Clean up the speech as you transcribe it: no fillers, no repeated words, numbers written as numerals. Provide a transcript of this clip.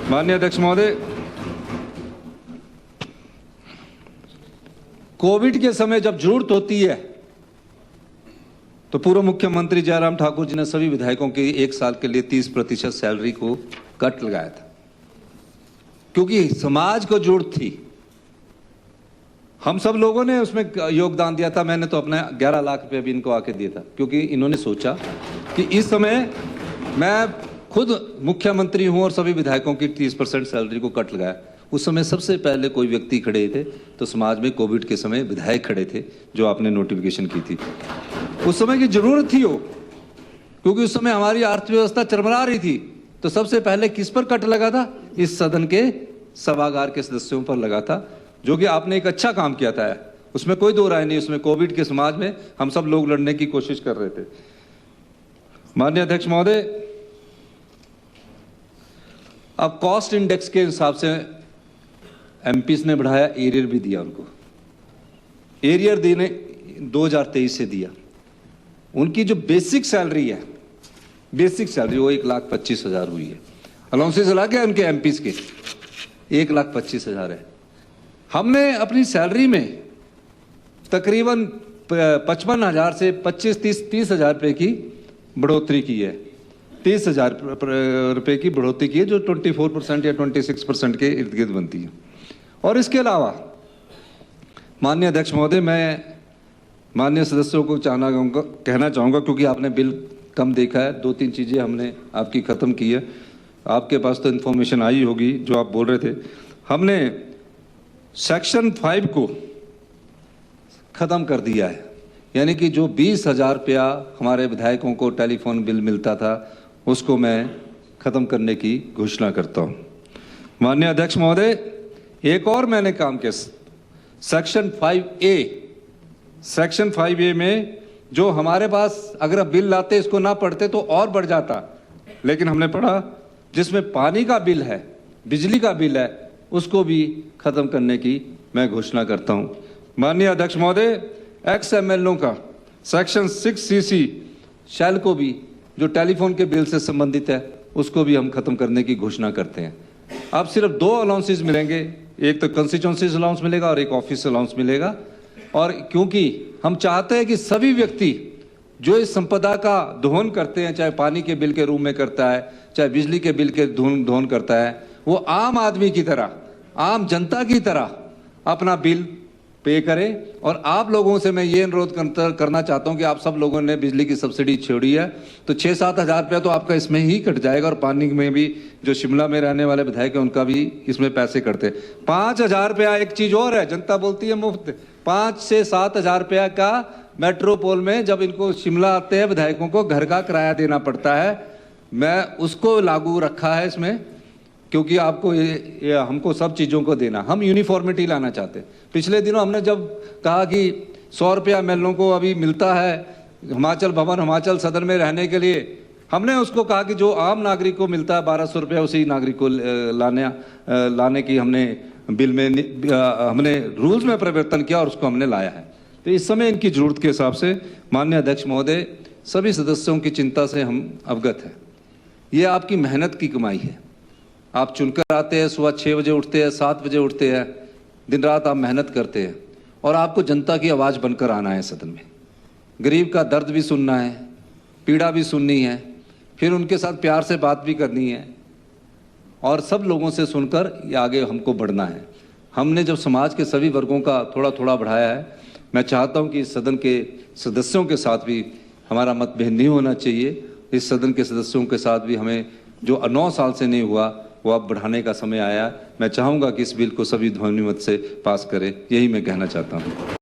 माननीय अध्यक्ष महोदय, कोविड के समय जब जरूरत होती है तो पूर्व मुख्यमंत्री जयराम ठाकुर जी ने सभी विधायकों की 1 साल के लिए 30% सैलरी को कट लगाया था, क्योंकि समाज को जरूरत थी। हम सब लोगों ने उसमें योगदान दिया था। मैंने तो अपना 11 लाख रुपये भी इनको आके दिया था, क्योंकि इन्होंने सोचा कि इस समय मैं खुद मुख्यमंत्री हूं और सभी विधायकों की 30% सैलरी को कट लगाया। उस समय सबसे पहले कोई व्यक्ति खड़े थे तो समाज में कोविड के समय विधायक खड़े थे, जो आपने नोटिफिकेशन की थी। उस समय की जरूरत थी वो, क्योंकि उस समय हमारी अर्थव्यवस्था चरमरा रही थी। तो सबसे पहले किस पर कट लगा था? इस सदन के सभागार के सदस्यों पर लगा था, जो कि आपने एक अच्छा काम किया था। उसमें कोई दो राय नहीं। उसमें कोविड के समाज में हम सब लोग लड़ने की कोशिश कर रहे थे। माननीय अध्यक्ष महोदय, अब कॉस्ट इंडेक्स के हिसाब से एमपीस ने बढ़ाया, एरियर भी दिया उनको। एरियर देने 2023 से दिया। उनकी जो बेसिक सैलरी है, बेसिक सैलरी वो 1,25,000 हुई है। अलाउंसेस लगा के उनके एमपीस के 1,25,000 है। हमने अपनी सैलरी में तकरीबन 55,000 से 25-30,000 रुपये की बढ़ोतरी की है। 30,000 रुपये की बढ़ोतरी की है, जो 24% या 26% के इर्द गिर्द बनती है। और इसके अलावा माननीय अध्यक्ष महोदय, मैं माननीय सदस्यों को कहना चाहूँगा, क्योंकि आपने बिल कम देखा है, 2-3 चीज़ें हमने आपकी ख़त्म की है। आपके पास तो इन्फॉर्मेशन आई होगी जो आप बोल रहे थे। हमने सेक्शन 5 को ख़त्म कर दिया है, यानी कि जो 20,000 रुपया हमारे विधायकों को टेलीफोन बिल मिलता था, उसको मैं ख़त्म करने की घोषणा करता हूँ। माननीय अध्यक्ष महोदय, एक और मैंने काम किया, सेक्शन 5A में जो हमारे पास अगर बिल लाते इसको ना पढ़ते तो और बढ़ जाता, लेकिन हमने पढ़ा, जिसमें पानी का बिल है, बिजली का बिल है, उसको भी ख़त्म करने की मैं घोषणा करता हूँ। माननीय अध्यक्ष महोदय, XMLO का सेक्शन 6CC शैल को भी, जो टेलीफोन के बिल से संबंधित है, उसको भी हम खत्म करने की घोषणा करते हैं। अब सिर्फ 2 अलाउंसेस मिलेंगे, एक तो कंस्टिट्यूंसी अलाउंस मिलेगा और एक ऑफिस अलाउंस मिलेगा। और क्योंकि हम चाहते हैं कि सभी व्यक्ति जो इस संपदा का दोहन करते हैं, चाहे पानी के बिल के रूप में करता है, चाहे बिजली के बिल के दोहन करता है, वो आम आदमी की तरह, आम जनता की तरह अपना बिल पे करें। और आप लोगों से मैं ये अनुरोध करना चाहता हूं कि आप सब लोगों ने बिजली की सब्सिडी छोड़ी है, तो 6-7 हज़ार रुपया तो आपका इसमें ही कट जाएगा। और पानी में भी जो शिमला में रहने वाले विधायक हैं, उनका भी इसमें पैसे कटते। 5,000 रुपया, एक चीज़ और है, जनता बोलती है मुफ्त, 5 से 7 हज़ार रुपया का मेट्रोपोल में जब इनको शिमला आते हैं विधायकों को घर का किराया देना पड़ता है। मैं उसको लागू रखा है इसमें, क्योंकि आपको ये हमको सब चीज़ों को देना, हम यूनिफॉर्मिटी लाना चाहते हैं। पिछले दिनों हमने जब कहा कि 100 रुपया MLO को अभी मिलता है हिमाचल भवन, हिमाचल सदन में रहने के लिए, हमने उसको कहा कि जो आम नागरिक को मिलता है 1,200 रुपया, उसी नागरिक को लाने की हमने बिल में हमने रूल्स में परिवर्तन किया और उसको हमने लाया है। तो इस समय इनकी ज़रूरत के हिसाब से माननीय अध्यक्ष महोदय, सभी सदस्यों की चिंता से हम अवगत हैं। ये आपकी मेहनत की कमाई है। आप चुनकर आते हैं, सुबह 6 बजे उठते हैं, 7 बजे उठते हैं, दिन रात आप मेहनत करते हैं, और आपको जनता की आवाज़ बनकर आना है सदन में। गरीब का दर्द भी सुनना है, पीड़ा भी सुननी है, फिर उनके साथ प्यार से बात भी करनी है, और सब लोगों से सुनकर ये आगे हमको बढ़ना है। हमने जब समाज के सभी वर्गों का थोड़ा थोड़ा बढ़ाया है, मैं चाहता हूँ कि इस सदन के सदस्यों के साथ भी हमारा मतभेद नहीं होना चाहिए। इस सदन के सदस्यों के साथ भी हमें जो 9 साल से नहीं हुआ, वो अब बढ़ाने का समय आया। मैं चाहूँगा कि इस बिल को सभी ध्वनिमत से पास करें, यही मैं कहना चाहता हूँ।